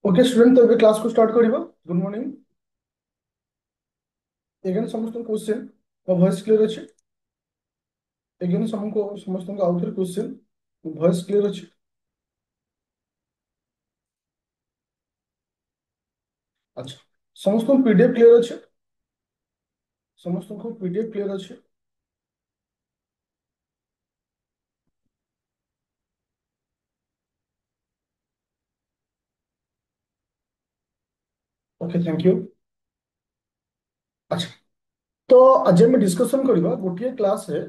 Okay student तो class को start करिबा गुड मॉर्निंग एगेन समस्त क्वेश्चन ମୋ ଭଏସ କ୍ଲିୟର ଅଛି ଏଗେन ସମସ୍ତଙ୍କୁ ଆଉଥରେ କ୍वेଶ୍ଚନ ଭଏସ କ୍ଲିୟର ଅଛି ଆଚ୍ଛା ସମସ୍ତଙ୍କୁ ପିଡିଏଫ କ୍ଲିୟର ଅଛି ସମସ୍ତଙ୍କୁ ପିଡିଏଫ କ୍ଲିୟର ଅଛି ओके थैंक यू अच्छा तो आज हम डिस्कशन करबा गोटिए क्लास रे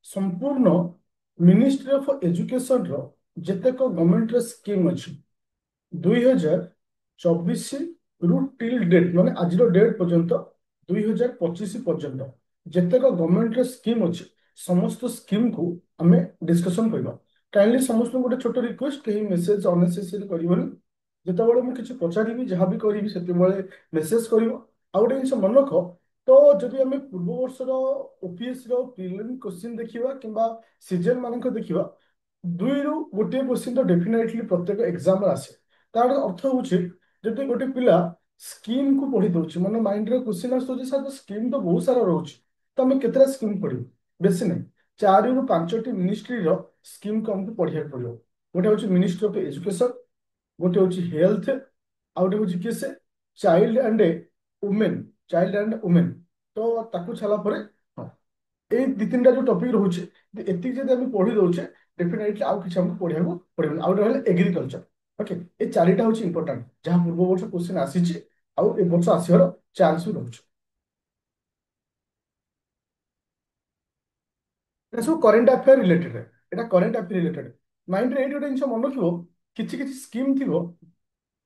संपूर्ण मिनिस्ट्री ऑफ एजुकेशन रो जेतेक गवर्नमेंट रे स्कीम अछि 2024 रु टिल डेट माने आज डेट पर्यंत 2025 पर्यंत जेतेक गवर्नमेंट स्कीम अच्छी समस्त स्कीम को आम डिस्कसन करबा काइंडली समस्त गोटे छोट रिक्वेस्ट कहीं मेसेज अननेसेसरी करबनी जेतेबेले मु किछि पचारिबी जहाँ भी करिबी सेतेबेले मेसेज करिवो आ गोटे जिनिस मन रख तो जदि आम पूर्व वर्षर ओपीएस रो प्रिलिम क्वेश्चन देखिबा किंबा सीजन मानक देखिबा दुई रु गोटे क्वेश्चन तो डेफिनेटली प्रत्येक एग्जाम आसे तार अर्थ होछि जदि गोटे पिला स्कीम को पढ़ी दउछि मन माइंड रे क्वेश्चन आसुछि सर स्कीम तो बहुत सारा रहउछि तो हम केतरा स्कीम पढ़िबु बेसी नहीं चारि रु पांचटी मिनिस्ट्री रो स्कीम को हमको पढ़िया पड़ियो गोटे होछि मिनिस्ट्री ऑफ एजुकेशन गोटे होछि हेल्थ आ गोटे होछि किसे child and women child and women तो ताकू छाला परे এই ଦି ତିନିଟା ଯୋଉ ଟପିକ ରହୁଛି ଏତିକି ଯଦି ଆମେ ପଢି ଦଉଛେ ଡେଫିନେଟଲି ଆଉ କିଛି ଆମକୁ ପଢିବାକୁ ପଡିବନି ଆଉ ଗୋଟେ ହେଲା ଏଗ୍ରିକଲଚର ଓକେ ଏ ଚାରିଟା ହଉଛି ଇମ୍ପୋର୍ଟାଣ୍ଟ ଯାହା ପୂର୍ବ ବର୍ଷ କ୍ୱେଶ୍ଚିନ୍ ଆସିଛି ଆଉ ଏ ବର୍ଷ ଆସିବାର ଚାନ୍ସ ବି ରହୁଛି এটা ସବୁ କରେଣ୍ଟ ଆଫେୟାର ରିଲେଟେଡ୍ ଏଟା କରେଣ୍ଟ ଆଫେୟାର ରିଲେଟେଡ୍ ମାଇଣ୍ଡରେ ଏଇଠି ଗୋଟେ ଜିନିଷ ମନେ ରଖିବ କିଛି କିଛି ସ୍କିମ୍ ଥିବ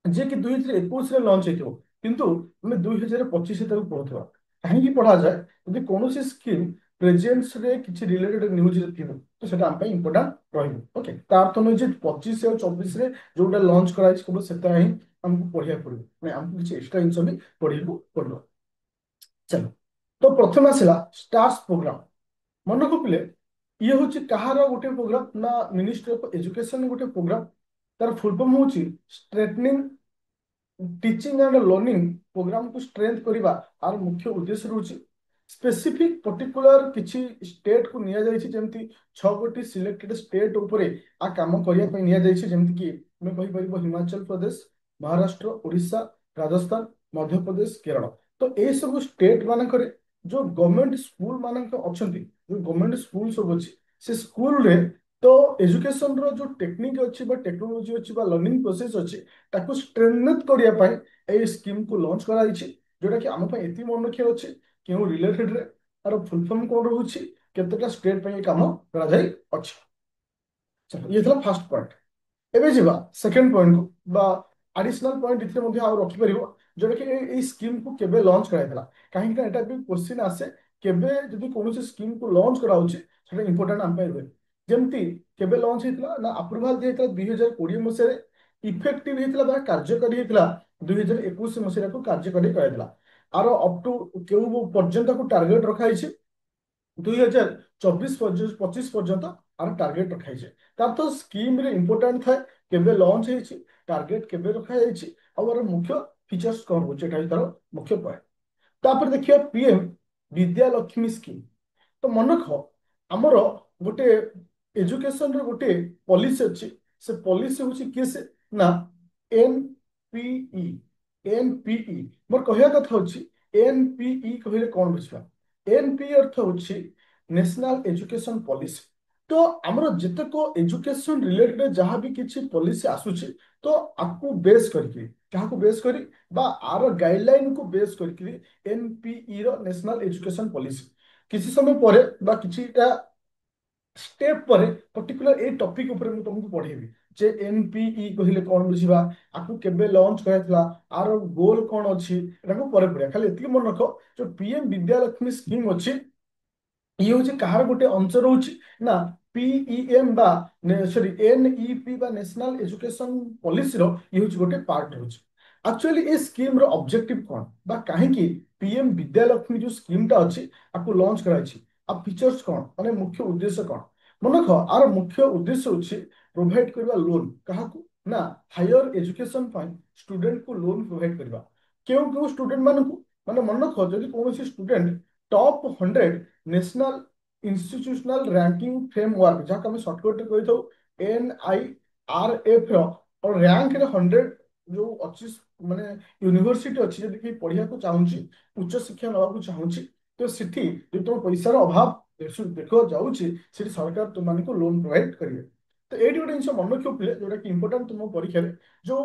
ଯେ କି 2021 ଲଞ୍ଚ ହେଇଥିବ କିନ୍ତୁ ଆମେ 2025 ତାକୁ ପଢୁଥିବା କାହିଁକି ପଢାଯାଏ ଯଦି କୌଣସି ସ୍କିମ୍ ପ୍ରେଜେନ୍ସରେ କିଛି ରିଲେଟେଡ୍ ନ୍ୟୁଜରେ ଥିବ ତ ସେଟା ଆମ ପାଇଁ ଇମ୍ପୋର୍ଟାଣ୍ଟ ରହିବ ଓକେ ତା ଅର୍ଥ ନୁହେଁ ଯେ 25 ଆଉ 24ରେ ଯୋଉଟା ଲଞ୍ଚ କରାଯାଇଛି କେବଳ ସେଟା ହିଁ ଆମକୁ ପଢିବାକୁ ପଡିବ ମାନେ ଆମକୁ କିଛି ଏକ୍ସଟ୍ରା ଜିନିଷ ବି ପଢିବାକୁ ପଡିବ ଚାଲ ତ ପ୍ରଥମେ ଆସିଲା ଷ୍ଟାର୍ସ ପ୍ରୋଗ୍ରାମ ମନେ ରଖିଲେ ଇଏ ହଉଛି କାହାର ଗୋଟେ ପ୍ରୋଗ୍ରାମ ନା ମିନିଷ୍ଟ୍ରି ଅଫ ଏଜୁକେସନ ଗୋଟେ ପ୍ରୋଗ୍ରାମ ତାର ଫୁଲ ଫର୍ମ ହଉଛି strengthening teaching and learning programme को स्ट्रेंथ करवा आर मुख्य उद्देश्य रहुछि स्पेसिफिक पर्टिकुलर किछि स्टेट को निया जाइछि जेमति 6 गोटी सिलेक्टेड स्टेट ऊपर आ काम करिया पय निया जाइछि जेमति कि मैं कहि परिबो हिमाचल प्रदेश महाराष्ट्र ओडिशा राजस्थान मध्य प्रदेश केरल तो ए सब स्टेट मानकरे जो गवर्नमेंट स्कूल मानक अछंती जो गवर्नमेंट स्कूल सब अछि से स्कूल रे तो एजुकेशन रो जो टेक्निक अच्छी टेक्नोलोजी अच्छी लर्निंग प्रोसेस अच्छी ताकू स्ट्रेंथ करिया पाई एई स्कीम को लॉन्च कराइछि जोटा कि आम पाई एति मन रखिया अछि केउ रिलेटेड रे तार फुल फॉर्म कोन रहउछि केतेटा स्टेट पाई काम करा जाई अछि चलो ये थला फर्स्ट पॉइंट एबे जिबा सेकंड पॉइंट को बा एडिशनल पॉइंट इथे मध्ये आ रखि परिबो जोटा कि एई स्कीम को केबे लॉन्च कराइतला काहे कि एटा भी क्वेश्चन आसे केबे जदि कोनोसी स्कीम को लॉन्च कराउछि सेटा इंपोर्टेंट आम पाई रुहे जेमति केबे लॉन्च हेतला ना अप्रूवल दियतला 2020 मसिया इफेक्टिव हेतला बा कार्यकारी हेतला 2021 मसिया को कार्यकारी कराइतला आर अप टू केउ पर्यंत को टारगेट रखा है 2024-25 पर्यंत आर टार्गेट रखा है तार तो स्कीम रे इंपोर्टेंट थाए केबे लॉन्च है टार्गेट केबे रखा है और मुख्य फीचर्स कौन हो तार मुख्य पॉइंट तापर देखिए पीएम विद्या लक्ष्मी स्कीम तो मन रख आमर गोटे एजुकेशन रे गोटे पॉलिसी अच्छी से पॉलिसी हूँ किए से ना एनपीई एनपीई मोर कहया कथा हूँ एनपीई कहले कौन बुझा एनपीई अर्थ हूँ नेशनल एजुकेशन पॉलिसी तो आमर जितक एजुकेशन रिलेटेड जहाँ भी किसी पॉलिसी आसूची तो आपको बेस करके क्या बेस करी बा आर गाइडलाइन को बेस करके एनपीई रो नेशनल एजुकेशन पॉलिसी किसी समय पर बा किछिटा स्टेप पर पर्टिकुलर ए टॉपिक ऊपर मैं तुमको पढ़ेबी जे एनपीई कहले कौन बुझिबा आकु केबे लॉन्च कराइतला आर गोल कौन अछि एटाको परे पड़िया खाली एतिक मन रख जो पीएम विद्या लक्ष्मी स्कीम अछि ये हूँ कहार गोटे अंश रोचे ना पीईएम बा सॉरी एनईपी बा नेशनल एजुकेशन पॉलिसी रो ये हूँ गोटे पार्ट रोचे एक्चुअली ए स्कीम रो ऑब्जेक्टिव कौन बा काहे पीएम विद्या लक्ष्मी जो स्कीम टा अछि आपको लॉन्च कराइछि आ फीचर्स कौन माने मुख्य उद्देश्य कौन मन रख आर मुख्य उद्देश्य होछि प्रोवाइड करबा लोन काहाकू ना हायर एजुकेशन स्टूडेंट को लोन प्रोवाइड करवा क्यों क्यों स्टूडेंट मानू माने मन रख जदि कौन student top 100 national institutional ranking framework जहाँ आम सर्टकट कही था NIRF और रैंक रे 100 जो अच्छी माने यूनिवर्सिटी अच्छी जदि कि पढ़िया को चाहूँगी उच्च शिक्षा नवा चाहूँगी तो सिटी जो तुम पैसार अभाव देखा जाऊँगी सरकार तुमको लोन प्रोवाइड करेंगे तो ये गोटे जिन मन रखिए जोटा कि इंपोर्टाट तुम परीक्षा जो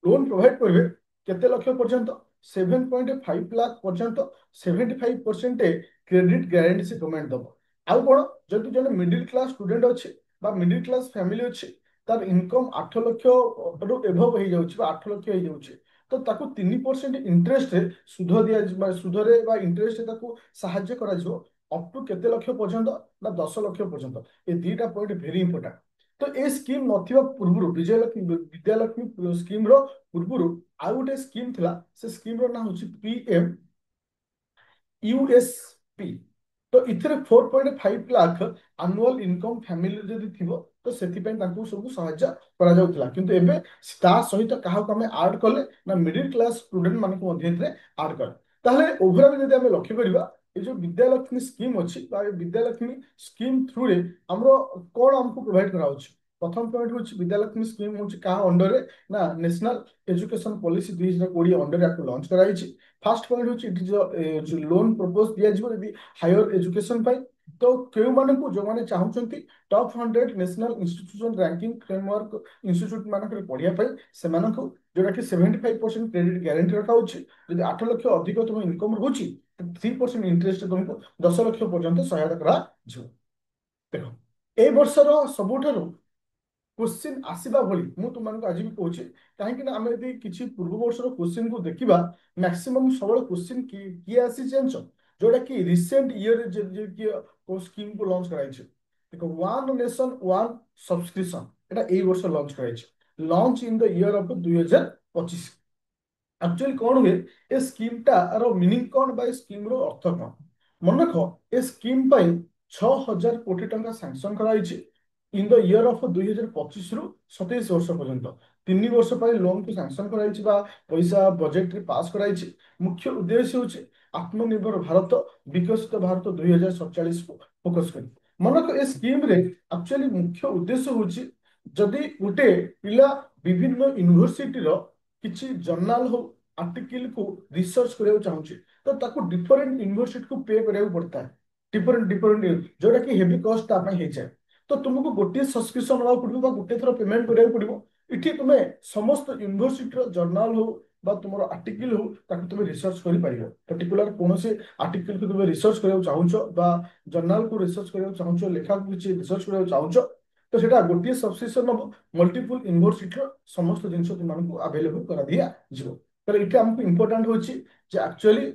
लोन प्रोवाइड करेंगे केते लक्ष पर्यंत 7.5 लाख पर्यंत 75% क्रेडिट ग्यारंटी से गवर्नमेंट दब आउ कौन जदि जन मिडिल क्लास स्टूडेंट अच्छे मिडिल क्लास फैमिली अच्छे तार इनकम 8 लाख रु एभव हो जाऊँ 8 लाख हो जाऊँ तो ताकू 3% इंटरेस्ट सुध दिया सुधरे इंटरेस्ट साहाଯ୍य करा अप टू केते लक्ष पर्यंत ना 10 लाख पर्यंत ये दुईटा पॉइंट वेरी इंपोर्टाट तो ये स्कीम नथिबा पूर्व विजयलक्ष्मी विद्यालक्ष्मी स्कीम रो पूर्व आउ गोटे स्कीम थिला से स्कीम रो ना होची PM USP तो इथिरे 4.5 लाख आनुअल इनकम फैमिली जदि थिबो तो सेथिपैन तांकू सब सहायता करा जाउतला किंतु एबे ता सहित काहाको हमें ऐड कले ना मिडिल क्लास स्टूडेंट मानको मध्ये एथिरे ऐड कर ताहले ओवरऑल जदि हमें लक्ष्य करिबा ये जो विद्यालक्ष्मी स्कीम अच्छी विद्यालक्ष्मी स्कीम थ्रू रे हमरो कोन हमको प्रोवाइड करा होची प्रथम पॉइंट होची विद्यालक्ष्मी स्कीम होची का अंडर रे ना नेशनल एजुकेशन पॉलिसी 2020 अंडर याको लॉन्च कराइछि फास्ट पॉइंट होची इट जो लोन प्रपोज दिया जिवो यदि हायर एजुकेशन पाई तो केउ मानकु जो माने चाहुचंती top 100 national institution ranking framework institute मानकर पढ़िया पाई से मानकु जोटा कि 75% क्रेडिट गारंटी रखा होची यदि 8 लाख अधिक तुम इनकम होची 3% इंटरेस्ट तुमको 10 लाख पर्यंत सहायता करा जिवो देखो ए वर्षर सबुठारु क्वेश्चन आसवा भली मु तुमको आज भी कहूँ कहीं आम यदि किसी पूर्व वर्षर क्वेश्चन को देखा मैक्सिमम सब क्वेश्चन किए आसी जानच जोटा कि रिसेंट ईयर स्कीम को लॉन्च कराई देखो वन नेशन वन सब्सक्रिप्शन एटा ए वर्ष लॉन्च कराई launch in the year of 2025 actually कौन हुए ए स्कीम टार मीनिंग कौन बा स्कीम रो अर्थ कौन मन रख ए स्कीम 6,000 कोटी टंका सैंक्शन कराई इन द ईयर ऑफ 2025 रु 27 वर्ष पर्यंत 3 वर्ष पर लोन को सैंक्शन कराई पैसा बजेट रे पास कराई मुख्य उद्देश्य हूँ आत्मनिर्भर भारत विकसित भारत 2047 को फोकस कर मन रख ए स्कीम रे एक्चुअली मुख्य उद्देश्य हूँ जदि गोटे पिला विभिन्न यूनिवर्सिटी किसी जर्नाल हो आर्टिकल को रिसर्च करने चाहूँगी तो ताको डिफरेंट यूनिवर्सिटी को पे करा पड़ता है डिफरेंट डिफरेंट जोटा कि हेवी कॉस्ट तापाई हो जाए तो तुमको गोटे सब्सक्रिप्शन ना पड़ो गोटे थर पेमेंट करा पड़ो इटी तुम्हें समस्त यूनिवर्सिटी जर्नाल हो बा तुम आर्टिकल हो ताको तुम रिसर्च कर पार पर्टिकुलर कौन से आर्टिकल को तुम रिसर्च करने चाहूँ बा जर्नाल को रिसर्च करने चाहूँ लेखा को किसी रिसर्च करने चाहूँ तो सेटा गोटे सब्सक्रिप्शन हम मल्टीपल यूनिवर्सिटी समस्त जिन तुमको अवेलेबल करा दिया ଯିବ तो ये आमको इम्पोर्टाट हूँ एक्चुअली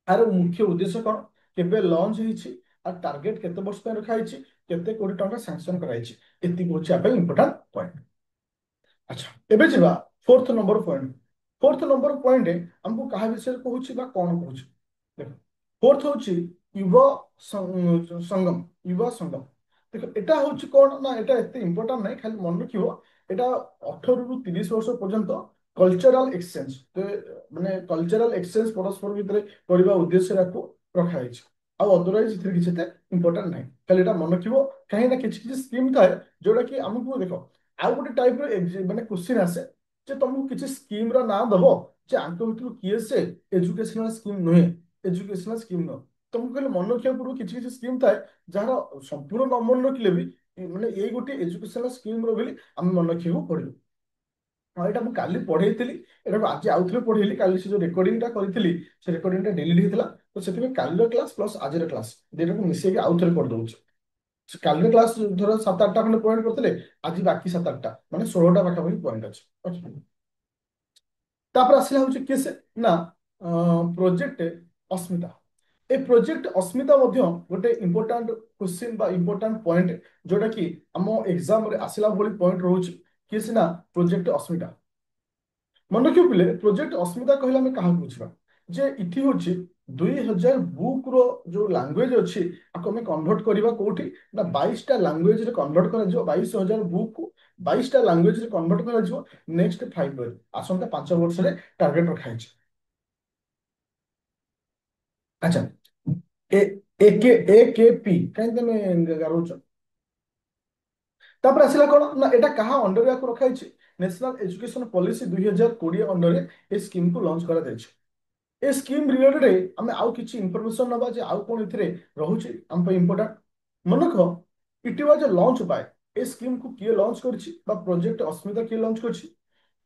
यार मुख्य उद्देश्य कौन केबे लॉन्च होईछि आ टारगेट केते वर्ष पे रखा होईछि केते कोटी टंका सैंक्शन कराइछि एति होछि आपे इम्पोर्टाट पॉइंट अच्छा एबे जिबा फोर्थ नंबर पॉइंट हमको कहा विषय कहूछि बा कोन कहूछि देखो फोर्थ होछि युवा संगम युवा संगम देखो एटा होछि कोन ना एटा एते इम्पोर्टाट नै खाली मन रखियो एटा 18 रु 30 वर्ष पर्यंत कल्चरल एक्सचेंज तो माने कल्चरल एक्सचेंज परस्पर भितर करबा उद्देश्य राखो रखा है आउ अदरवाइज इथिर किछि ते इम्पोर्टेंट नाही खाली एटा मन रखिबो काहे ना किछि किछि स्कीम थाए जोटा कि हमको देखो आउ गोटे टाइप रो माने क्वेश्चन आसे जे तुमको किछि स्कीम रो नाम दबो जे आंको भितर किए से एजुकेशनल स्कीम नुहे एजुकेशनल स्कीम न तुमको खाली मन रखिया पूर्व किछि किछि स्कीम थाए जहार संपूर्ण न मन रखिले भी माने एई गोटे एजुकेशनल स्कीम रो बोली हम मन रखिबो पड़िबो हाँ यहाँ मुझे काली पढ़े एटा आज आउ थे पढ़ेली काली से जो रेकर्डिंग करी से रेकर्डिंग डिलीट होता तो से काली क्लास प्लस आज क्लास दुटा को मिसेक आउ थे कर दूसरे काली क्लास धर 7-8टा खंडे पॉइंट करते आज बाकी 7-8टा माने 16टा पाखापाखि पॉइंट अच्छे तापर आसला हूँ किए से ना प्रोजेक्ट अस्मिता ए प्रोजेक्ट अस्मिता गोटे इंपोर्टाट क्वेश्चन बा इंपोर्टाट पॉइंट जोटा कि आम एग्जाम रे आसला भली पॉइंट रोचे किए से ना प्रोजेक्ट अस्मिता मन रखियो पिले प्रोजेक्ट अस्मिता कहले आम क्या बुझा ଯେ ଇଠି ହଉଛି 2000 ବୁକ୍ ର ଯୋଉ ଲାଙ୍ଗୁଏଜ ଅଛି ଆକୁ ଆମେ କନଭର୍ଟ କରିବା କୋଉଠି ନା 22ଟା ଲାଙ୍ଗୁଏଜ ରେ କନଭର୍ଟ କରାଯିବ। 22,000 ବୁକ୍ କୁ 22ଟା ଲାଙ୍ଗୁଏଜ ରେ କନଭର୍ଟ କରାଯିବ ନେକ୍ସଟ 5 ଇୟର, ଆସନ୍ତା 5 ବର୍ଷରେ ଟାର୍ଗେଟ ରଖାଯାଇଛି। ଆଚ୍ଛା, ଏ ଏ କେ ପି କାହିଁକି ତମେ ଗାରଉଛ? ତାପରେ ଆସିଲା କଣ ନା ଏଟା କାହା ଅଣ୍ଡରରେ ଆକୁ ରଖାଯାଇଛି? ନ୍ୟାସନାଲ ଏଜୁକେସନ ପଲିସି 2020 ଅଣ୍ଡରରେ ଏ ସ୍କିମକୁ ଲଞ୍ଚ କରାଯାଇଛି। ଏ ସ୍କିମ୍ ରିଲେଟେଡ୍ ଆମେ ଆଉ କିଛି ଇନଫର୍ମେସନ ନବା ଯେ ଆଉ କଣ ଏଥିରେ ରହୁଛି ଆମ ପାଇଁ ଇମ୍ପୋର୍ଟାଣ୍ଟ। ମନେକର it was a launch by, a scheme କୁ କିଏ ଲଞ୍ଚ କରିଛି ବା ପ୍ରୋଜେକ୍ଟ ଅସ୍ମିତା କିଏ ଲଞ୍ଚ କରିଛି?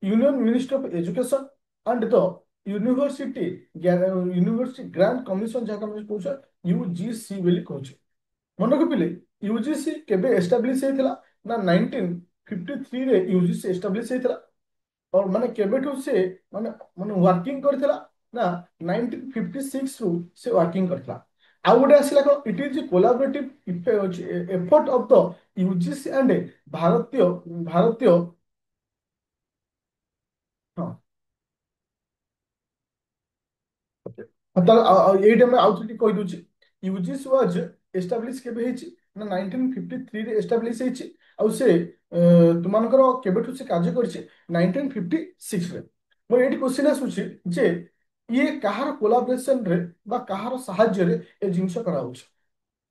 Union ministry of education and the university university grant commission, ଯାହାକୁ ଆମେ କହୁଛେ ୟୁଜିସି ବୋଲି କହୁଛେ। ମନେ ରଖିଲେ ୟୁଜିସି କେବେ ଏଷ୍ଟାବ୍ଲିଶ ହେଇଥିଲା ନା 1953 ରେ ୟୁଜିସି ଏଷ୍ଟାବ୍ଲିଶ ହେଇଥିଲା। और ମାନେ କେବେଠୁ ସେ ମାନେ ମାନେ ୱାର୍କିଂ କରିଥିଲା ନା 1956 ରୁ ସେ ୱାର୍କିଂ କରିଥିଲା। ଆଉ ଗୋଟେ ଆସିଲା କଣ, it is collaborative effort of the UGC and ଭାରତୀୟ ଭାରତୀୟ ହଁ ତାହେଲେ ଏଇଟା ଆମେ ଆଉ ଥରେ କହିଦଉଛି। ୟୁଜିସି ୱାଜ ଏଷ୍ଟାବ୍ଲିଶ କେବେ ହେଇଛି ନା 1953 ରେ ଏଷ୍ଟାବ୍ଲିଶ ହେଇଛି। ଆଉ ସେ ତୁମମାନଙ୍କର କେବେଠୁ ସେ କାର୍ଯ୍ୟ କରିଛି 1956 ରେ। ମୋର ଏଇଠି କ୍ୱେଶ୍ଚିନ୍ ଆସୁଛି ଯେ ଇଏ କାହାର କୋଲାବରେସନ ରେ ବା କାହାର ସାହାଯ୍ୟରେ ଏ ଜିନିଷ କରାହଉଛି?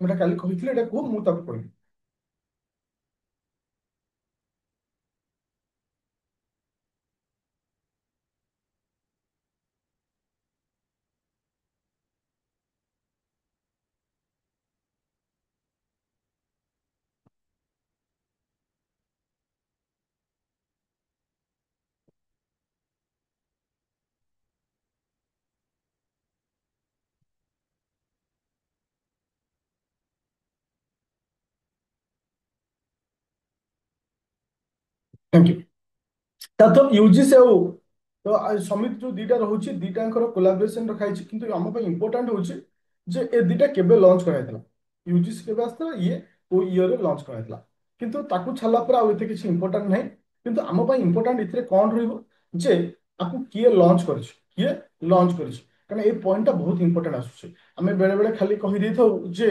ମୁଁ ଏଟା କାଲି କହିଥିଲି, ଏଟା କୁହ ମୁଁ ତାକୁ କହିବି। Thank you. ତା ତ ୟୁଜିସି ଆଉ ତ ସମିତି ଯୋଉ ଦିଟା ରହୁଛି ଦିଟାଙ୍କର କୋଲାବରେସନ ରଖାଯାଇଛି, କିନ୍ତୁ ଆମ ପାଇଁ ଇମ୍ପୋର୍ଟାଣ୍ଟ ହଉଛି ଯେ ଏ ଦିଟା କେବେ ଲଞ୍ଚ କରାଯାଇଥିଲା। ୟୁଜିସି କେବେ ଆସିଥିଲା, ଇଏ କୋଉ ଇୟରରେ ଲଞ୍ଚ କରାଯାଇଥିଲା। କିନ୍ତୁ ତାକୁ ଛାଡ଼ିଲା ପରେ ଆଉ ଏତେ କିଛି ଇମ୍ପୋର୍ଟାଣ୍ଟ ନାହିଁ। କିନ୍ତୁ ଆମ ପାଇଁ ଇମ୍ପୋର୍ଟାଣ୍ଟ ଏଥିରେ କଣ ରହିବ ଯେ ଆକୁ କିଏ ଲଞ୍ଚ କରିଛି, କିଏ ଲଞ୍ଚ କରିଛି, କାରଣ ଏଇ ପଏଣ୍ଟଟା ବହୁତ ଇମ୍ପୋର୍ଟାଣ୍ଟ ଆସୁଛି। ଆମେ ବେଳେ ବେଳେ ଖାଲି କହିଦେଇଥାଉ ଯେ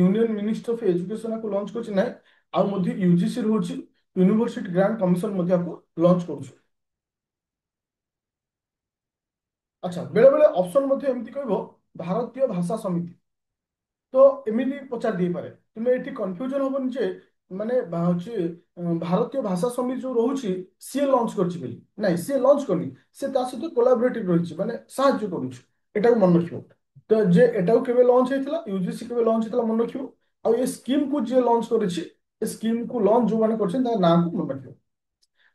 ୟୁନିୟନ ମିନିଷ୍ଟ୍ରି ଅଫ ଏଜୁକେସନ ଆକୁ ଲଞ୍ଚ କରିଛି, ନାହିଁ ଆଉ ମଧ୍ୟ ୟୁଜିସି ରହୁଛି, ୟୁନିଭର୍ସିଟି ଗ୍ରାଣ୍ଟ କମିଶନ ମଧ୍ୟ ଆକୁ ଲଞ୍ଚ କରୁଛୁ। ଆଚ୍ଛା, ବେଳେ ବେଳେ ଅପସନ ମଧ୍ୟ ଏମିତି କହିବ ଭାରତୀୟ ଭାଷା ସମିତି, ତ ଏମିତି ପଚାରି ଦେଇପାରେ। ତୁମେ ଏଠି କନଫ୍ୟୁଜନ ହବନି ଯେ ମାନେ ହଉଛି ଭାରତୀୟ ଭାଷା ସମିତି ଯୋଉ ରହୁଛି ସିଏ ଲଞ୍ଚ କରିଛି ବୋଲି। ନାଇଁ, ସିଏ ଲଞ୍ଚ କରିନି, ସେ ତା ସହିତ କୋଲାବରେଟିଭ ରହିଛି, ମାନେ ସାହାଯ୍ୟ କରୁଛି। ଏଟାକୁ ମନେ ରଖିବ। ତ ଯେ ଏଟାକୁ କେବେ ଲଞ୍ଚ ହେଇଥିଲା, ୟୁଜିସି କେବେ ଲଞ୍ଚ ହେଇଥିଲା ମନେ ରଖିବ। ଆଉ ଏ ସ୍କିମ୍ କୁ ଯିଏ ଲଞ୍ଚ କରିଛି, ଏ ସ୍କିମ୍ କୁ ଲଞ୍ଚ ଯୋଉମାନେ କରିଛନ୍ତି ତାଙ୍କ ନାଁକୁ ମନେ ରଖିବ।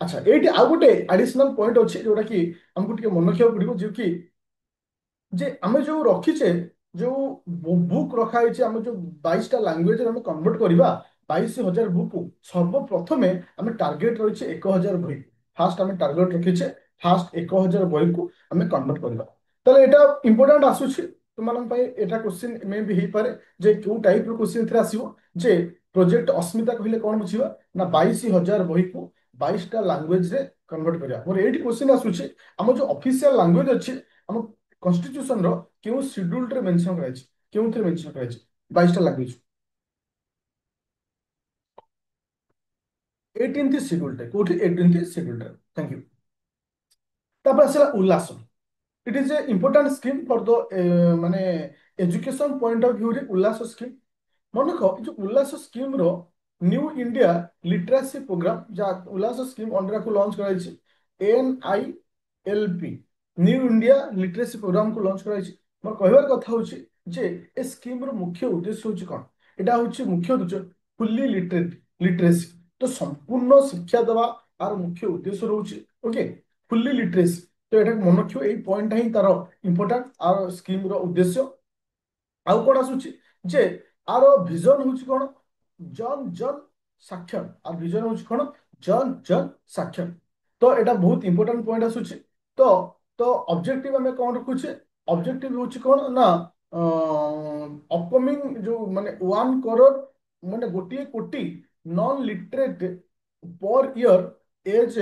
ଆଚ୍ଛା, ଏଇଠି ଆଉ ଗୋଟେ ଆଡିସନାଲ ପଏଣ୍ଟ ଅଛି ଯୋଉଟା କି ଆମକୁ ଟିକେ ମନେ ରଖିବାକୁ ପଡିବ, ଯେ କି ଯେ ଆମେ ଯୋଉ ରଖିଛେ ଯୋଉ ବୁକ୍ ରଖା ହେଇଛି, ଆମେ ଯୋଉ 22ଟା ଲାଙ୍ଗୁଏଜରେ ଆମେ କନଭର୍ଟ କରିବା 22,000 ବୁକ୍, ସର୍ବପ୍ରଥମେ ଆମେ ଟାର୍ଗେଟ ରହିଛି 1,000 ବହି। ଫାଷ୍ଟ ଆମେ ଟାର୍ଗେଟ ରଖିଛେ ଫାଷ୍ଟ 1,000 ବହିକୁ ଆମେ କନଭର୍ଟ କରିବା। ତାହେଲେ ଏଇଟା ଇମ୍ପୋର୍ଟାଣ୍ଟ ଆସୁଛି ତୁମମାନଙ୍କ ପାଇଁ। ଏଟା କ୍ୱେଶ୍ଚିନ୍ ମେ ବି ହେଇପାରେ ଯେ କୋଉ ଟାଇପର କ୍ୱେଶ୍ଚିନ୍ ଏଥିରେ ଆସିବ ଯେ ପ୍ରୋଜେକ୍ଟ ଅସ୍ମିତା କହିଲେ କଣ ବୁଝିବା ନା 22,000 ବହିକୁ 22ଟା ଲାଙ୍ଗୁଏଜରେ କନଭର୍ଟ କରିବା। ମୋର ଏଇଠି କ୍ୱେଶ୍ଚିନ୍ ଆସୁଛି ଆମ ଯୋଉ ଅଫିସିଆଲ ଲାଙ୍ଗୁଏଜ ଅଛି ଆମ କନଷ୍ଟିଟ୍ୟୁସନ ର କେଉଁ ସିଡ୍ୟୁଲରେ ମେନସନ କରାଯାଇଛି, କେଉଁଥିରେ ମେନସନ କରାଯାଇଛି 22ଟା ଲାଙ୍ଗୁଏଜ? 18th ସିଡ୍ୟୁଲଟେ କୋଉଠି? 18th ସିଡ୍ୟୁଲରେ। Thank you. ତାପରେ ଆସିଲା Ullas. It is a important scheme for the ମାନେ ଏଜୁକେସନ ପଏଣ୍ଟ ଅଫ ଭ୍ୟୁରେ ଉଲ୍ଲାସ ସ୍କିମ୍। ମନେକ ଏ ଯୋଉ ଉଲ୍ଲାସ ସ୍କିମ ର ନ୍ୟୁ ଇଣ୍ଡିଆ ଲିଟରାସି ପ୍ରୋଗ୍ରାମ ଯାହା ଉଲ୍ଲାସ ସ୍କିମ୍ ଅଣ୍ଡରକୁ ଲଞ୍ଚ କରାଯାଇଛି। NILP ନ୍ୟୁ ଇଣ୍ଡିଆ ଲିଟରେସି ପ୍ରୋଗ୍ରାମକୁ ଲଞ୍ଚ କରାଯାଇଛି। ମୋର କହିବାର କଥା ହଉଛି ଯେ ଏ ସ୍କିମ ର ମୁଖ୍ୟ ଉଦ୍ଦେଶ୍ୟ ହଉଛି କଣ? ଏଟା ହଉଛି ମୁଖ୍ୟ ଉଦ୍ଦେଶ୍ୟ ଫୁଲି ଲିଟରେସି, ତ ସମ୍ପୂର୍ଣ୍ଣ ଶିକ୍ଷା ଦେବା ତାର ମୁଖ୍ୟ ଉଦ୍ଦେଶ୍ୟ ରହୁଛି। ଓକେ, ଫୁଲି ଲିଟରେସି। ତ ଏଟାକୁ ମନେ ରଖିବ, ଏଇ ପଏଣ୍ଟଟା ହିଁ ତାର ଇମ୍ପୋର୍ଟାଣ୍ଟ ଆର ସ୍କିମ ର ଉଦ୍ଦେଶ୍ୟ। ଆଉ କଣ ଆସୁଛି ଯେ ଆର ଭିଜନ ହଉଛି କଣ? ଜନ ଜନ ସାକ୍ଷର। ଆଉ ଭିଜନ ହଉଛି କଣ? ଜନ ଜନ ସାକ୍ଷର। ତ ଏଟା ବହୁତ ଇମ୍ପୋର୍ଟାଣ୍ଟ ପଏଣ୍ଟ ଆସୁଛି। ତ ତ ଅବଜେକ୍ଟିଭ ଆମେ କଣ ରଖୁଛେ? ଅବଜେକ୍ଟିଭ ହଉଛି କଣ ନା ଅପକମିଂ ଯୋଉ ମାନେ 1 କରୋଡ଼ ମାନେ 1 କୋଟି ନନ୍ ଲିଟରେଟ ପର ଇୟର ଏଜ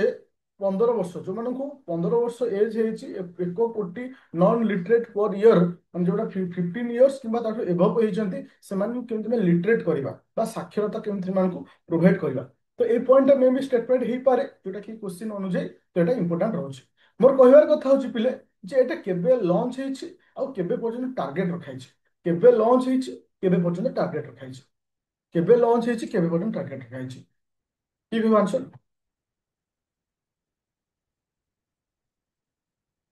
15 ବର୍ଷ ଯୋଉମାନଙ୍କୁ 15 ବର୍ଷ ଏଜ୍ ହେଇଛି 1 କୋଟି ନନ୍ ଲିଟରେଟ୍ ପର ଇୟର ମାନେ ଯୋଉଟା 15 ଇୟର୍ସ କିମ୍ବା ତାଠୁ ଏଭବ ହେଇଛନ୍ତି ସେମାନଙ୍କୁ କେମିତି ଆମେ ଲିଟରେଟ୍ କରିବା ବା ସାକ୍ଷରତା କେମିତି ସେମାନଙ୍କୁ ପ୍ରୋଭାଇଡ କରିବା। ତ ଏଇ ପଏଣ୍ଟଟା ମେ ବି ଷ୍ଟେଟମେଣ୍ଟ ହେଇପାରେ ଯୋଉଟା କି କ୍ୱେଶ୍ଚିନ୍ ଅନୁଯାୟୀ ତ ଏଟା ଇମ୍ପୋର୍ଟାଣ୍ଟ ରହୁଛି। ମୋର କହିବାର କଥା ହଉଛି ପିଲେ ଯେ ଏଟା କେବେ ଲଞ୍ଚ ହେଇଛି ଆଉ କେବେ ପର୍ଯ୍ୟନ୍ତ ଟାର୍ଗେଟ ରଖାଯାଇଛି। କେବେ ଲଞ୍ଚ ହେଇଛି କେବେ ପର୍ଯ୍ୟନ୍ତ ଟାର୍ଗେଟ ରଖାଯାଇଛି। କେବେ ଲଞ୍ଚ ହେଇଛି କେବେ ପର୍ଯ୍ୟନ୍ତ ଟାର୍ଗେଟ ରଖାଯାଇଛି। କି ବି ଆନ୍ସର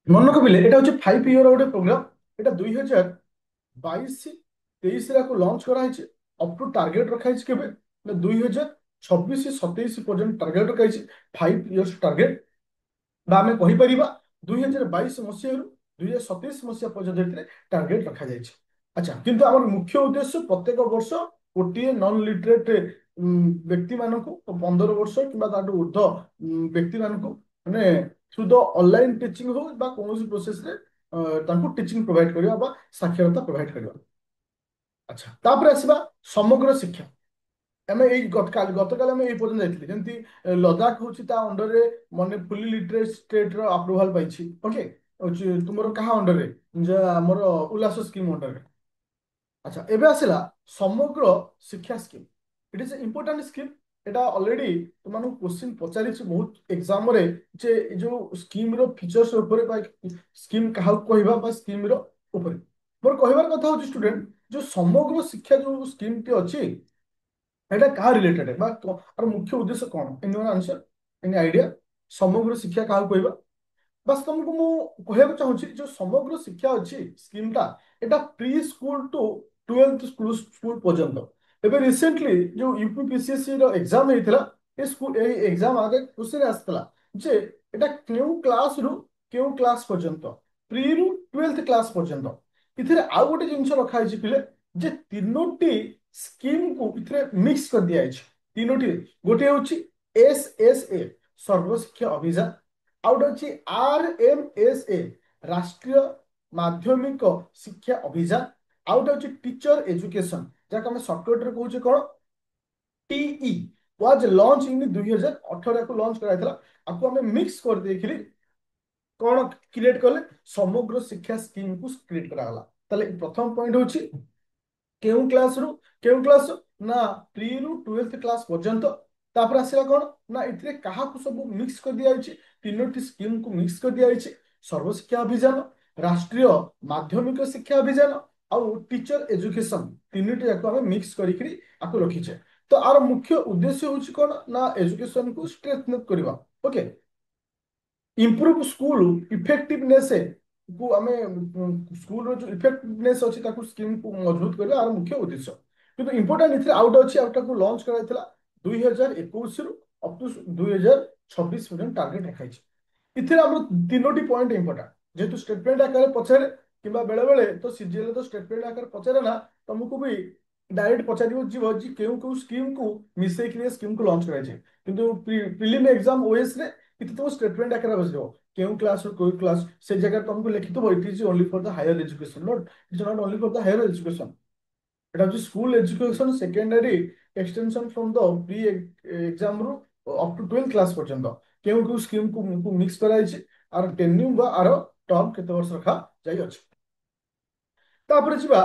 ମନେ ରଖିଲେ ଏଟା ହଉଛି 5 ଇୟର ଗୋଟେ ପ୍ରୋଗ୍ରାମ। ଏଟା 2022-23 ରେ ଲଞ୍ଚ କରାହେଇଛି। ଅପ୍ ଟୁ ଟାର୍ଗେଟ ରଖାହେଇଛି କେବେ ନା 2026-27 ପର୍ଯ୍ୟନ୍ତ ଟାର୍ଗେଟ ରଖାହେଇଛି। 5 ଇୟର୍ସ ଟାର୍ଗେଟ ବା ଆମେ କହିପାରିବା 2022 ମସିହାରୁ 2027 ମସିହା ପର୍ଯ୍ୟନ୍ତ ଏଥିରେ ଟାର୍ଗେଟ ରଖାଯାଇଛି। ଆଚ୍ଛା କିନ୍ତୁ ଆମର ମୁଖ୍ୟ ଉଦ୍ଦେଶ୍ୟ ପ୍ରତ୍ୟେକ ବର୍ଷ ଗୋଟିଏ ନନ୍ ଲିଟରେଟ୍ ବ୍ୟକ୍ତି ମାନଙ୍କୁ 15 ବର୍ଷ କିମ୍ବା ତାଠୁ ଉର୍ଦ୍ଧ୍ୱ ବ୍ୟକ୍ତି ମାନଙ୍କୁ ମାନେ ଥ୍ରୁ ଦ ଅନଲାଇନ୍ ଟିଚିଂ ହଉ ବା କୌଣସି ପ୍ରୋସେସରେ ତାଙ୍କୁ ଟିଚିଂ ପ୍ରୋଭାଇଡ କରିବା ବା ସାକ୍ଷରତା ପ୍ରୋଭାଇଡ କରିବା। ଆଚ୍ଛା ତାପରେ ଆସିବା ସମଗ୍ର ଶିକ୍ଷା। ଆମେ ଏଇ ଗତକାଲି ଆମେ ଏଇ ପର୍ଯ୍ୟନ୍ତ ଯାଇଥିଲେ ଯେମିତି ଲଦାଖ ହଉଛି ତା ଅଣ୍ଡରରେ ମାନେ ଫୁଲି ଲିଟରେଟ୍ ଷ୍ଟେଟ ର ଆପ୍ରୁଭାଲ ପାଇଛି। ଓକେ ହଉଛି ତୁମର କାହା ଅଣ୍ଡରରେ ଯେ ଆମର ଉଲ୍ଲାସ ସ୍କିମ୍ ଅଣ୍ଡରରେ। ଆଚ୍ଛା ଏବେ ଆସିଲା ସମଗ୍ର ଶିକ୍ଷା scheme. Eat is important scheme. ଏଟା ଅଲରେଡି ତୁମମାନଙ୍କୁ କ୍ୱେଶ୍ଚିନ୍ ପଚାରିଛି ବହୁତ ଏକ୍ସାମରେ ଯେ ଏ ଯୋଉ ସ୍କିମ୍ ର ଫିଚର୍ସ ଉପରେ ବା ସ୍କିମ୍ କାହାକୁ କହିବା ବା ସ୍କିମ୍ ର ଉପରେ ମୋର କହିବାର କଥା ହଉଛି ଷ୍ଟୁଡେଣ୍ଟ ଯୋଉ ସମଗ୍ର ଶିକ୍ଷା ଯୋଉ ସ୍କିମ୍ ଟି ଅଛି এটা কাହା ରିଲେଟେଡ୍ ବା ଆର ମୁଖ୍ୟ ଉଦ୍ଦେଶ୍ୟ କଣ? Any answer any idea? ସମଗ୍ର ଶିକ୍ଷା କାହାକୁ କହିବା? ବାସ୍ ତମକୁ ମୁଁ କହିବାକୁ ଚାହୁଁଛି ଯୋଉ ସମଗ୍ର ଶିକ୍ଷା ଅଛି ସ୍କିମ୍ଟା ଏଟା pre school two 12th school ପର୍ଯ୍ୟନ୍ତ। ଏବେ ରିସେଣ୍ଟଲି ଯୋଉ ୟୁପିପିସିଏସସି ର ଏକ୍ସାମ ହେଇଥିଲା ଏ ସ୍କୁଲ ଏଇ ଏକ୍ସାମ ଆଗେ କ୍ୱେଶ୍ଚିନ୍ ଆସିଥିଲା ଯେ ଏଟା କେଉଁ କ୍ଲାସ ରୁ କେଉଁ କ୍ଲାସ ପର୍ଯ୍ୟନ୍ତ ପ୍ରି ରୁ 12th କ୍ଲାସ ପର୍ଯ୍ୟନ୍ତ। ଏଥିରେ ଆଉ ଗୋଟେ ଜିନିଷ ରଖାହେଇଛି ପିଲେ ଯେ ତିନୋଟି ସ୍କିମ୍କୁ ଏଥିରେ ମିକ୍ସ କରିଦିଆଯାଇଛି। ତିନୋଟି ଗୋଟିଏ ହେଉଛି SSA ସର୍ବଶିକ୍ଷା ଅଭିଯାନ, ଆଉ ଗୋଟେ ଅଛି RMSA ରାଷ୍ଟ୍ରୀୟ ମାଧ୍ୟମିକ ଶିକ୍ଷା ଅଭିଯାନ, ଆଉ ଗୋଟେ ଅଛି ଟିଚର ଏଜୁକେସନ ଯାହାକୁ ଆମେ ସର୍ଟକଟରେ କହୁଛେ କଣ TE was launch in 2018 launch କରାଯାଇଥିଲା। ଆକୁ ଆମେ ମିକ୍ସ କରିଦେଇକିରି କଣ କ୍ରିଏଟ କଲେ ସମଗ୍ର ଶିକ୍ଷା ସ୍କିମ୍କୁ କ୍ରିଏଟ କରାଗଲା। ତାହେଲେ ପ୍ରଥମ ପଏଣ୍ଟ ହଉଛି କେଉଁ କ୍ଲାସ ରୁ କେଉଁ କ୍ଲାସ ନା ପ୍ରି ରୁ 12th କ୍ଲାସ ପର୍ଯ୍ୟନ୍ତ। ତାପରେ ଆସିଲା କଣ ନା ଏଥିରେ କାହାକୁ ସବୁ ମିକ୍ସ କରିଦିଆଯାଇଛି ତିନୋଟି ସ୍କିମ୍କୁ ମିକ୍ସ କରିଦିଆଯାଇଛି ସର୍ବଶିକ୍ଷା ଅଭିଯାନ, ରାଷ୍ଟ୍ରୀୟ ମାଧ୍ୟମିକ ଶିକ୍ଷା ଅଭିଯାନ ଆଉ ଟିଚର ଏଜୁକେସନ ତିନିଟି ଯାକ ଆମେ ମିକ୍ସ କରିକିରି ଆକୁ ରଖିଛେ। ତ ଆର ମୁଖ୍ୟ ଉଦ୍ଦେଶ୍ୟ ହଉଛି କଣ ନା ଏଜୁକେସନକୁ ଷ୍ଟ୍ରେଂଥେନ୍ କରିବା। ଓକେ ଇମ୍ପ୍ରୁଭ ସ୍କୁଲ ଇଫେକ୍ଟିଭନେସ୍ କୁ ଆମେ ସ୍କୁଲର ଯୋଉ ଇଫେକ୍ଟିଭନେସ୍ ଅଛି ତାକୁ ସ୍କିମ୍କୁ ମଜବୁତ କରିବା ଆର ମୁଖ୍ୟ ଉଦ୍ଦେଶ୍ୟ। କିନ୍ତୁ ଇମ୍ପୋର୍ଟାଣ୍ଟ ଏଥିରେ ଆଉ ଗୋଟେ ଅଛି ଆଉଟାକୁ ଲଞ୍ଚ କରାଯାଇଥିଲା 2021ରୁ ଅପ୍ ଟୁ 2026 ପର୍ଯ୍ୟନ୍ତ ଟାର୍ଗେଟ ରଖାଯାଇଛି। ଏଥିରେ ଆମର ତିନୋଟି ପଏଣ୍ଟ ଇମ୍ପୋର୍ଟାଣ୍ଟ ଯେହେତୁ ଷ୍ଟେଟମେଣ୍ଟ ଆକାରରେ ପଚାରେ କିମ୍ବା ବେଳେ ବେଳେ ତ ସିଜିଏଲ ତ ଷ୍ଟେଟମେଣ୍ଟ ଆକାରରେ ପଚାରେ ନା ତମକୁ ବି ଡାଇରେକ୍ଟ ପଚାରିବ ଯିବ ଯେ କେଉଁ କେଉଁ ସ୍କିମ୍କୁ ମିଶେଇକି ଏ ସ୍କିମ୍କୁ ଲଞ୍ଚ କରାଯାଇଛି। କିନ୍ତୁ ପ୍ରିଲିମ୍ ଏକ୍ସାମ ଓଏସ୍ ରେ କିନ୍ତୁ ତୁମ ଷ୍ଟେଟମେଣ୍ଟ ଆକାରରେ ବସିବ କେଉଁ କ୍ଲାସ କୋଉ କ୍ଲାସ ସେ ଜାଗାରେ ତମକୁ ଲେଖିଥିବ it is only for the higher education not it's not only for the higher education. এটা হচ্ছে school education secondary extension from the pre exam রু অপ টু 12th ক্লাস পর্যন্ত কেউ কেউ স্কিম কু মিক্স କରାଯାଇଛି আর ଟେନ୍ୟୁ ବା ଆର ଟର୍ମ କେତେ ବର୍ଷ ରଖା ଯାଇଅଛି। ତାପରେ ଯିବା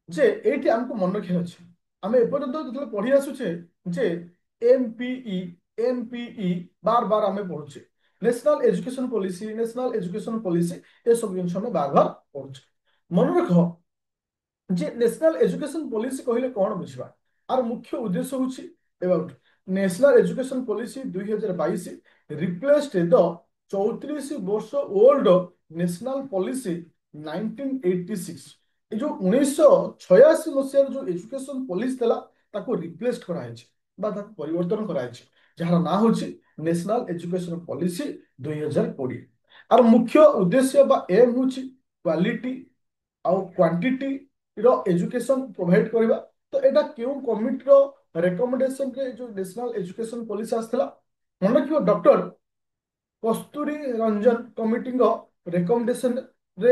ଯେ ଏଇଠି ଆମକୁ ମନେ ରଖିବାର ଅଛି ଆମେ ଏପର୍ଯ୍ୟନ୍ତ ଯେତେବେଳେ ପଢି ଆସୁଛେ ଯେ ଏନପିଇ ଏନପିଇ ବାର ବାର ଆମେ ପଢୁଛେ national education policy national education policy ଏସବୁ ଜିନିଷ ଆମେ ବାର ବାର ପଢୁଛେ। ମନେ ରଖ যে ন্যাশনাল এজুকেশন পলিসি কহিলে কোণ বুঝবা আর মুখ্য উদ্দেশ্য হচ্ছে about national education policy 2022 replaced the 34 ବର୍ଷ ওল্ড ন্যাশনাল পলিসি 1986। এই যে 1986 মସିହାର ଯୋଉ ଏଜୁକେସନ ପଲିସି ଥିଲା ତାକୁ ରିପ୍ଲେସ କରାଯାଇଛି ବା ତାକୁ ପରିବର୍ତ୍ତନ କରାଯାଇଛି ଯାହାର ନାଁ ହଉଛି ନ୍ୟାସନାଲ ଏଜୁକେସନ ପଲିସି 2020। ଆର ମୁଖ୍ୟ ଉଦ୍ଦେଶ୍ୟ ବା ଏମ୍ ହଉଛି କ୍ୱାଲିଟି ଆଉ କ୍ୱାଣ୍ଟିଟି ର ଏଜୁକେସନ ପ୍ରୋଭାଇଡ କରିବା। ତ ଏଇଟା କେଉଁ କମିଟିର ରେକମେଣ୍ଡେସନ ରେ ଯୋଉ ନ୍ୟାସନାଲ ଏଜୁକେସନ ପଲିସି ଆସିଥିଲା ମନେ ରଖିବ ଡକ୍ଟର କସ୍ତୁରୀ ରଞ୍ଜନ କମିଟିଙ୍କ ରେକମେଣ୍ଡେସନ ରେ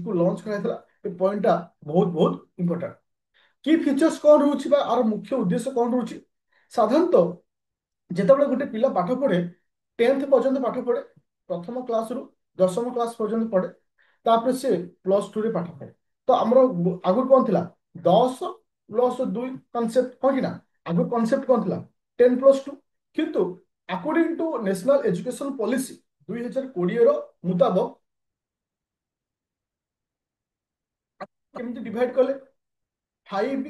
କୁ ଲଞ୍ଚ କରାଯାଇଥିଲା। ଏ ପଏଣ୍ଟଟା ବହୁତ ବହୁତ ଇମ୍ପୋର୍ଟାଣ୍ଟ। କି ଫିଚର୍ସ କଣ ରହୁଛି ବା ଆର ମୁଖ୍ୟ ଉଦ୍ଦେଶ୍ୟ କଣ ରହୁଛି ସାଧାରଣତଃ ଯେତେବେଳେ ଗୋଟେ ପିଲା ପାଠ ପଢେ 10th पर्यंत पाठ पढ़े, प्रथम क्लास रु 10वीं क्लास पर्यंत पढ़े, तापर से +2 रे पाठ पढ़े। तो आमर आगु कौन थिला 10 + 2 कॉन्सेप्ट हो कि ना, आगु कॉन्सेप्ट कौन थिला 10 + 2, किंतु according to national education policy 2020 रो मुताबक केमती डिवाइड कले 5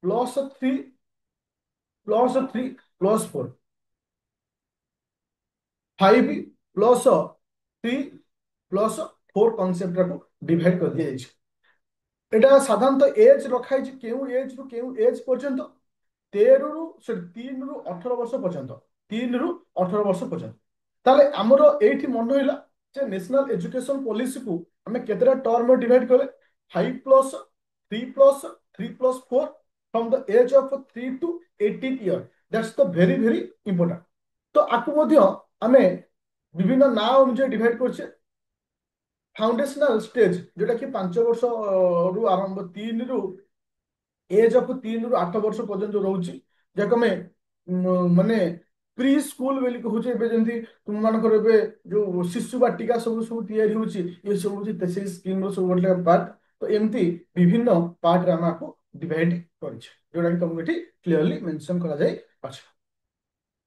+ 3 + 4, 5 + 3 + 4 कॉन्सेप्ट को डिवाइड कर दिया जाए। एटा साधारणतः एज रखाई केउ एज रु केउ एज पर्यंत 3 ରୁ 18 वर्ष पर्यंत, 3 ରୁ 18 वर्ष पर्यंत। ताले हमरो एठी मन होइला जे नेशनल एजुकेशन पॉलिसी को हमें केतेरा टर्म में डिवाइड कले 5 + 3 + 3 + 4 from the age of 3 to 18 year. That's the very very important. तो आकु मध्य हमें विभिन्न ना अनुसार डिवाइड करछे। फाउंडेशनल स्टेज जोटा कि 5 वर्ष रु आरंभ, 3 ରୁ एज ऑफ 3 ରୁ 8 वर्ष पर्यंत रोचे, जक में माने प्री स्कूल बेली कहूचे एबे जेंति तुम मानकर एबे जो शिशु बाटिका सब सब तैयारी होची, ये सब होची से स्कीम रो सब गोटे पार्ट। तो एमती विभिन्न पार्ट रे हम आपको डिवाइड करिछ, जोटा कि तुमको एठी क्लियरली मेंशन करा जाय अछि।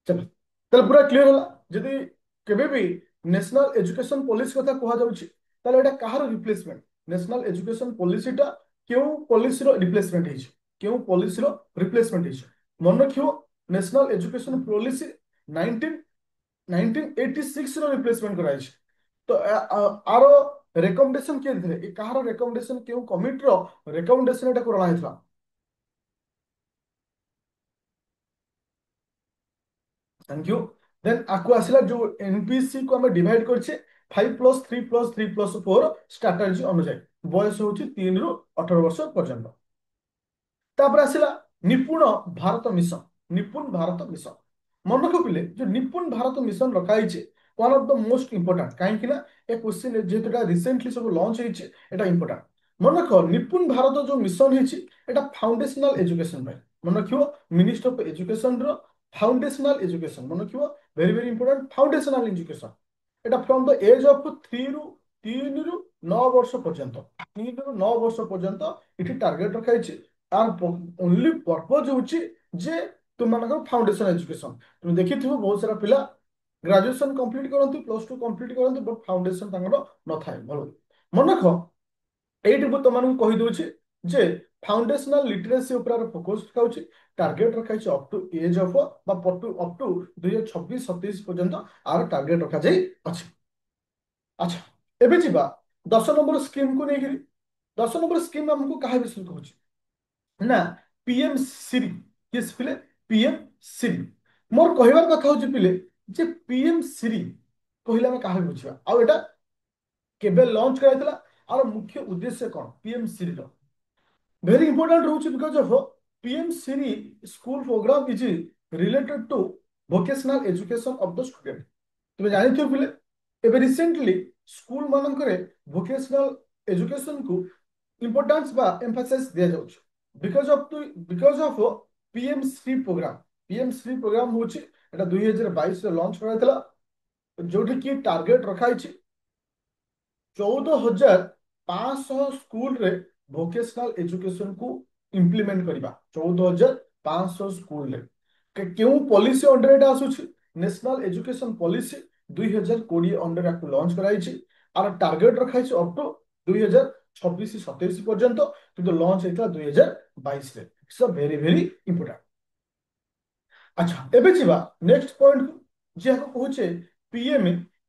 चलो तले पूरा क्लियर होला। जदि केबे भी नेशनल एजुकेशन पॉलिसी कथा कहा जाउछि ताले एटा कहार रिप्लेसमेंट, नेशनल एजुकेशन पॉलिसीटा केउ पॉलिसी रो रिप्लेसमेंट हिछ, केउ पॉलिसी रो रिप्लेसमेंट हिछ। मन रखियो नेशनल एजुकेशन पॉलिसी 19 1986 रो रिप्लेसमेंट कराइछ। तो आरो रिकमेंडेशन के दिले, ए कहार रिकमेंडेशन केउ कमिटी रो रिकमेंडेशन एटा करला हिथला। Thank you. देन आकु आसिला जो एनपीसी को हमें डिवाइड करछे 5 + 3 + 3 + 4 स्ट्रैटेजी अनुसार, बयस होची 3 ରୁ 18 वर्ष पर्यंत। तापर आसिला निपुण भारत मिशन, निपुण भारत मिशन। मन रखो पिले जो निपुण भारत मिशन रखा है one of the most important, कहीं ना ए क्वेश्चन जेहेतु रिसेंटली सब लॉन्च होइए एटा इंपोर्टेंट। मन रख निपुण भारत जो मिशन है एटा फाउंडेशनल एजुकेशन भाई, मन रखियो मिनिस्टर ऑफ एजुकेशन रो फाउंडेशनल एजुकेशन, मन रखियो very very important foundational education. एटा फ्रॉम द एज ऑफ 3 ରୁ 9 वर्ष पर्यंत, 3 ରୁ 9 वर्ष पर्यंत इठी टार्गेट रखा है। आर ओनली पर्पज होची जे तुम मानकर फाउंडेशन एजुकेशन। तुम देखि बहुत सारा पिला ग्रेजुएशन कंप्लीट करंती, +2 कंप्लीट करंती, बट फाउंडेशन तांगर न थाए भलो। मन रख एठी मु तुमन को कहि दोछि जे फाउंडेशनल लिटरेसी ऊपर फोकस रखाउछि, टार्गेट रखाइछि अप टू एज ऑफ बा अप टू 2026-27 पर्यंत आर टार्गेट रखा जाई अछि। अच्छा एबे जिबा 10 नंबर स्कीम को नेगिरी। 10 नंबर स्कीम हमको काहे विषय कहउछि ना पीएम श्री, किस पिले पीएम श्री। मोर कहबार कथा होची पिले जे पीएम श्री कहले हम काहे बुझिबा आ एटा केबे लॉन्च कराइतला और मुख्य उद्देश्य कोन पीएम श्री रो वेरी इंपोर्टेंट रहउची because of PM Shri school program is related to vocational education of the student. तुम जानिथियो पिले एबे रिसेंटली स्कूल मानकरे वोकेशनल एजुकेशन को इंपोर्टेंस बा एम्फासाइज दिया जाउछ because of PM Shri program. PM Shri program होची एटा 2022 रे लॉन्च कराइतला, जोठी की टार्गेट रखाइछि 14,500 स्कूल रे वोकेशनल एजुकेशन को इंप्लीमेंट करबा। 14,500 स्कूल रे केउ पॉलिसी अंडर एटा आसुछि नेशनल एजुकेशन पॉलिसी 2020 अंडर आपको लॉन्च कराइछि और टार्गेट रखाइछि अप टू 2026-27 पर्यंत, किंतु लॉन्च होता 2022 रे। It's a very very important. अच्छा एबे जिबा नेक्स्ट पॉइंट को जे को कहूचे पीएम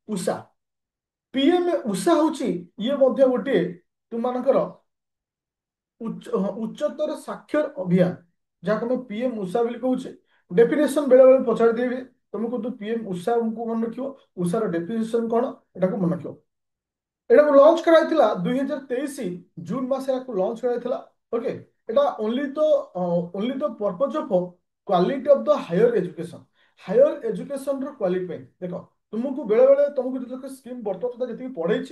उषा। पीएम उषा होची ये मध्य गोटे तुम मानकर उच्चतर साक्षर अभियान, जहाँ मैं पीएम उषा बोली कहूचे। डेफिनेशन बेले बेले पचार देबे तुमको, तो पीएम उषा को मन रखियो, उषार डेफिनेशन कौन एटा को मन रखियो। एटा को लॉन्च कराइथिला 2023 जून मासे को लॉन्च कराइथिला। ओके एटा ओनली तो purpose of quality of the higher education, higher education रो क्वालिटी पे देखो तुमको बेले बेले तुमको जो स्कीम बर्तमान जति पढ़ाई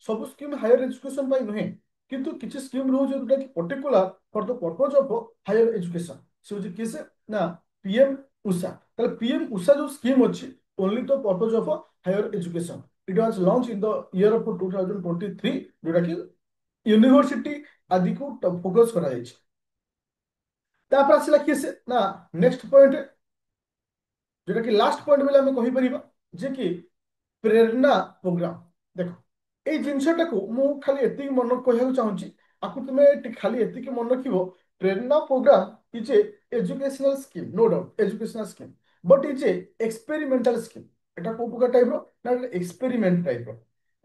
सब स्कीम हायर एजुकेशन पाई नुहे, किंतु किछि स्कीम रहउछ जोटा कि particular for the purpose of higher education से होची किसे ना पीएम उषा। ताले पीएम उषा जो स्कीम अछि only the purpose of a higher education. It was launched in the year of 2023 जोटा कि यूनिवर्सिटी आदि को फोकस करा जायछि। तापर आसिला कि से ना नेक्स्ट पॉइंट जोटा कि लास्ट पॉइंट बेले हम कहि परिबा जे कि प्रेरणा प्रोग्राम। देखो ए जिनसटा को मु खाली एति मन कहया चाहूची आकु तुमे खाली एति के मन रखिबो Prerana program is a educational scheme no doubt educational scheme but is a experimental scheme. एटा को प्रकार टाइप रो ना एक्सपेरिमेंट टाइप रो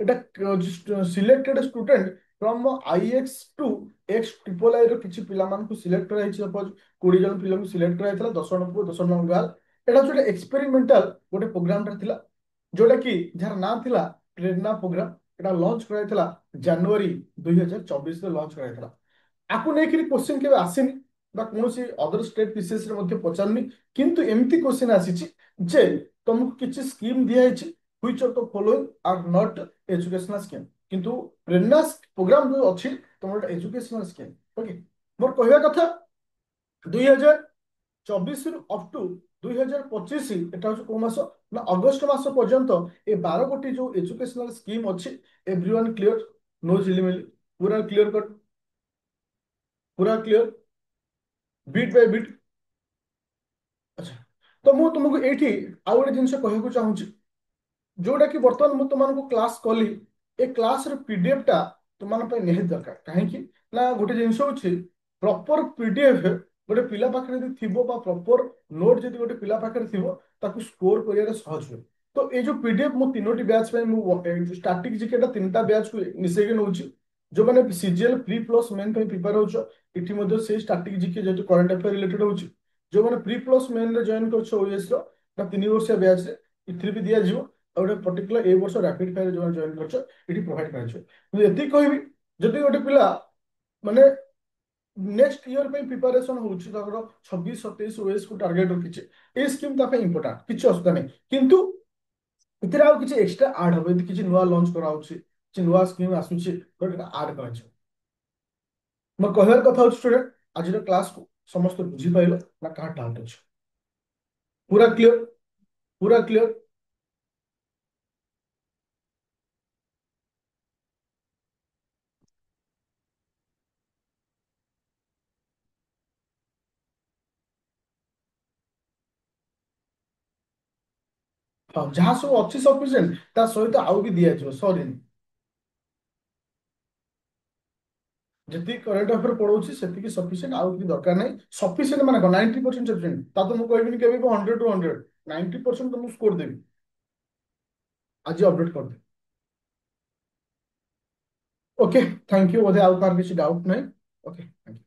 एटा selected student from IX to X triple I रो किछि पिला मान को सिलेक्ट कराई छै सपोज 20 जन पिला को सिलेक्ट कराइतला 10 जन को 10 जन गाल एटा जोटा एक्सपेरिमेंटल गोटे प्रोग्राम रा थिला जोटा कि जार नाम थिला प्रेरणा प्रोग्राम। एटा लॉन्च कराइतला जनवरी 2024 रे लॉन्च कराइतला। आकु नै कि क्वेश्चन केबे आसीनी बा कोनोसी अदर स्टेट पीसीएस रे मध्ये पचारनी किंतु एम्ति क्वेश्चन आसीची जे तुमको किछि स्कीम दिया हिची which of the following are not educational scheme किंतु प्रेरणा प्रोग्राम जो अछि तमरा एजुकेशनल स्कीम। ओके मोर कहया कथा 2024 रु अप टू 2025 एटा हो को मास ना अगस्त मास पर्यंत ए 12 गोटी जो एजुकेशनल स्कीम अछि एवरीवन क्लियर नो झिलिमिली पूरा क्लियर कट पूरा क्लियर बिट बाय बिट। अच्छा तो मु तुमको एठी आउ गोटे जिनस कहବାକୁ चाहूची जोटा कि बर्तमान मु तुमको क्लास कली ए क्लास रे पीडीएफ टा तुमन पे निहित दरकार काहे ना गोटे जिनस होची प्रॉपर पीडीएफ गोटे पिला पाखरे जदि थिबो बा प्रॉपर नोट जदि गोटे पिला पाखरे थिबो ताकू स्कोर करिया सहज हुए। तो ए जो पीडीएफ मु तीनोटी बैच पे मु स्टैटिक जीके टा तीनटा बैच को मिसेके नउची जो माने सीजीएल प्री प्लस मेन पे प्रिपेयर होचो इठी मध्ये से स्टैटिक जीके जेतु करंट अफेयर रिलेटेड होची जो माने प्री प्लस मेन रे जॉइन करछो ओएस रो ना 3 वर्ष बैच रे इथि भी दिया जिवो और गोटे पर्टिकुलर ए वर्ष रैपिड फायर जो जॉइन करछो इठी प्रोवाइड कराछो। मु एति कहबी जदि गोटे पिला माने नेक्स्ट ईयर पे प्रिपरेशन होउची ताकर 26 27 ओएस को टारगेट रखिचे ए स्कीम ता पे इंपोर्टेंट किछि असुविधा नै किंतु इतरे आउ किछि एक्स्ट्रा ऐड होबे यदि किछि नुवा लॉन्च करा होउची किछि नुवा स्कीम आसुची तो एटा ऐड कराछो। मोर कहबार कथा होउची स्टूडेंट आज क्लास को समस्त बुझी पाइलो ना का डाउट अछि पूरा क्लियर पूरा क्लियर। हाँ जहाँ सब अच्छी सफिशिएंट ता सहित आउ भी दिया जो सॉरी जति करंट अफेयर पढौछि सेतिकी सफिशिएंट आउ भी दरकार नै सफिशिएंट माने 90% सफिशिएंट ता तो मु कहबिनी केबे 100 टू 100 90% तो मु स्कोर देबी आज अपडेट कर दे। ओके थैंक यू बोधे आउ कार किसी डाउट नहीं। Okay thank you.